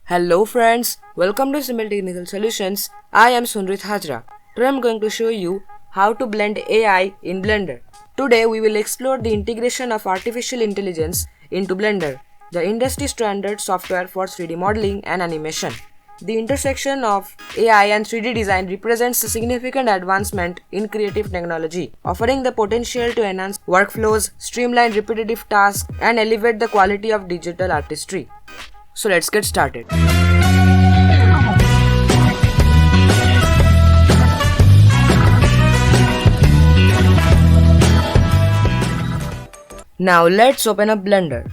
Hello friends, welcome to Simple Technical Solutions. I am Sunrit Hajra. Today I am going to show you how to blend AI in Blender. Today we will explore the integration of artificial intelligence into Blender, the industry standard software for 3D modeling and animation. The intersection of AI and 3D design represents a significant advancement in creative technology, offering the potential to enhance workflows, streamline repetitive tasks, and elevate the quality of digital artistry. So let's get started. Now let's open up Blender.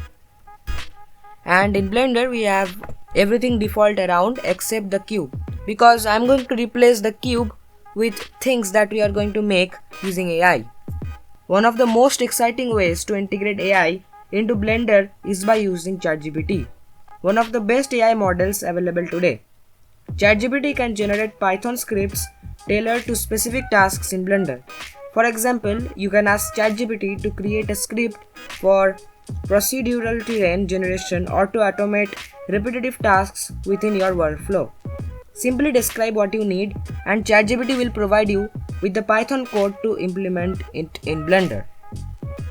And in Blender we have everything default around except the cube, because I'm going to replace the cube with things that we are going to make using AI. One of the most exciting ways to integrate AI into Blender is by using ChatGPT, one of the best AI models available today. ChatGPT can generate Python scripts tailored to specific tasks in Blender. For example, you can ask ChatGPT to create a script for procedural terrain generation or to automate repetitive tasks within your workflow. Simply describe what you need and ChatGPT will provide you with the Python code to implement it in Blender.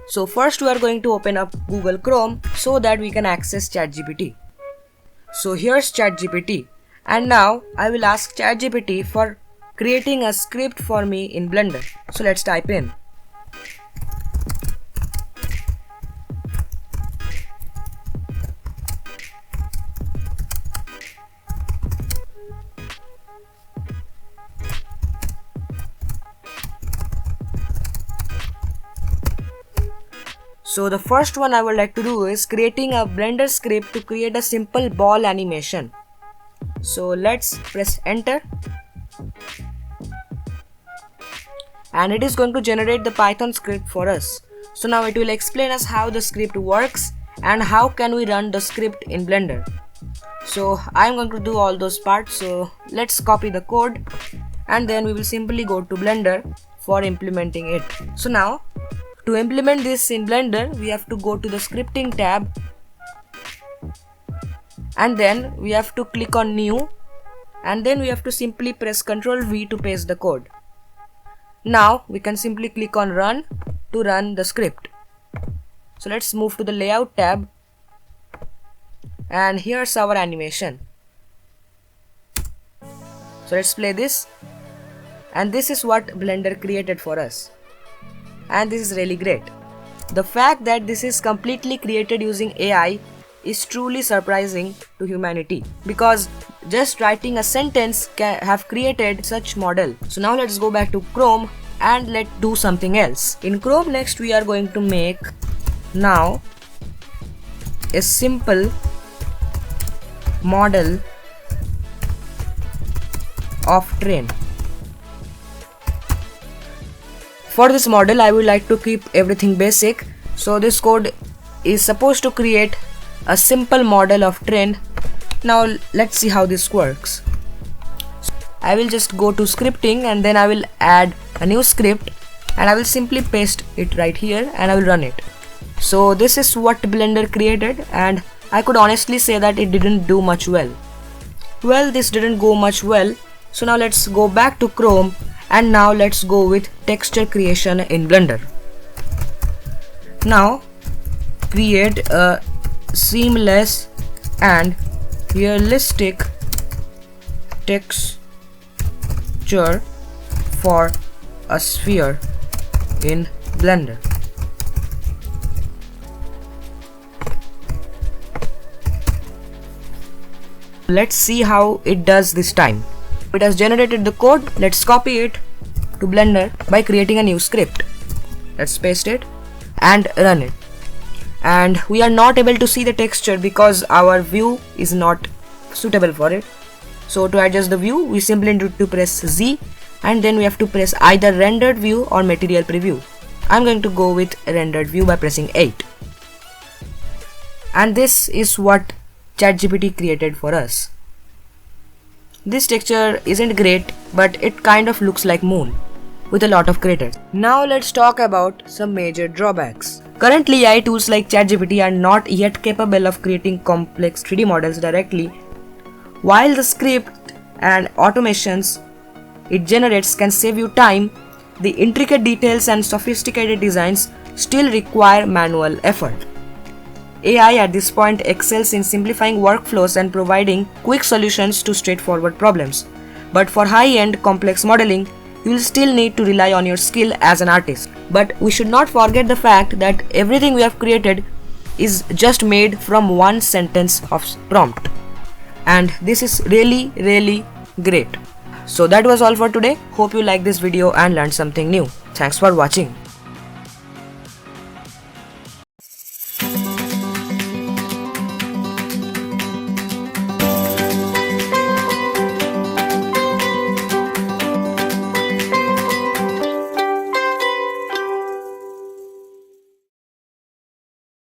So first we are going to open up Google Chrome so that we can access ChatGPT. So here's ChatGPT, and now I will ask ChatGPT for creating a script for me in Blender. So let's type in. So the first one I would like to do is creating a Blender script to create a simple ball animation. So let's press enter. And it is going to generate the Python script for us. So now it will explain us how the script works and how can we run the script in Blender. So I'm going to do all those parts. So let's copy the code and then we will simply go to Blender for implementing it. So now to implement this in Blender, we have to go to the scripting tab and then we have to click on new and then we have to simply press Ctrl V to paste the code. Now we can simply click on run to run the script. So let's move to the layout tab and here's our animation. So let's play this, and this is what Blender created for us. And this is really great. The fact that this is completely created using AI is truly surprising to humanity, because just writing a sentence can have created such model. So now let's go back to Chrome and let's do something else. In Chrome next we are going to make now a simple model of train. For this model I would like to keep everything basic. So this code is supposed to create a simple model of train. Now let's see how this works. I will just go to scripting and then I will add a new script and I will simply paste it right here and I will run it. So this is what Blender created, and I could honestly say that it didn't do much well. Well, this didn't go much well. So now let's go back to Chrome and now let's go with texture creation in Blender. Now create a seamless and realistic texture for a sphere in Blender. Let's see how it does this time. It has generated the code. Let's copy it to Blender by creating a new script. Let's paste it and run it. And we are not able to see the texture because our view is not suitable for it. So to adjust the view, we simply need to press Z and then we have to press either rendered view or material preview. I'm going to go with rendered view by pressing 8. And this is what ChatGPT created for us. This texture isn't great, but it kind of looks like moon with a lot of craters. Now let's talk about some major drawbacks. Currently, AI tools like ChatGPT are not yet capable of creating complex 3D models directly While the script and automations it generates can save you time, the intricate details and sophisticated designs still require manual effort. AI at this point excels in simplifying workflows and providing quick solutions to straightforward problems. But for high-end complex modeling, you will still need to rely on your skill as an artist. But we should not forget the fact that everything we have created is just made from one sentence of prompt. And this is really great. So that was all for today. Hope you liked this video and learned something new. Thanks for watching.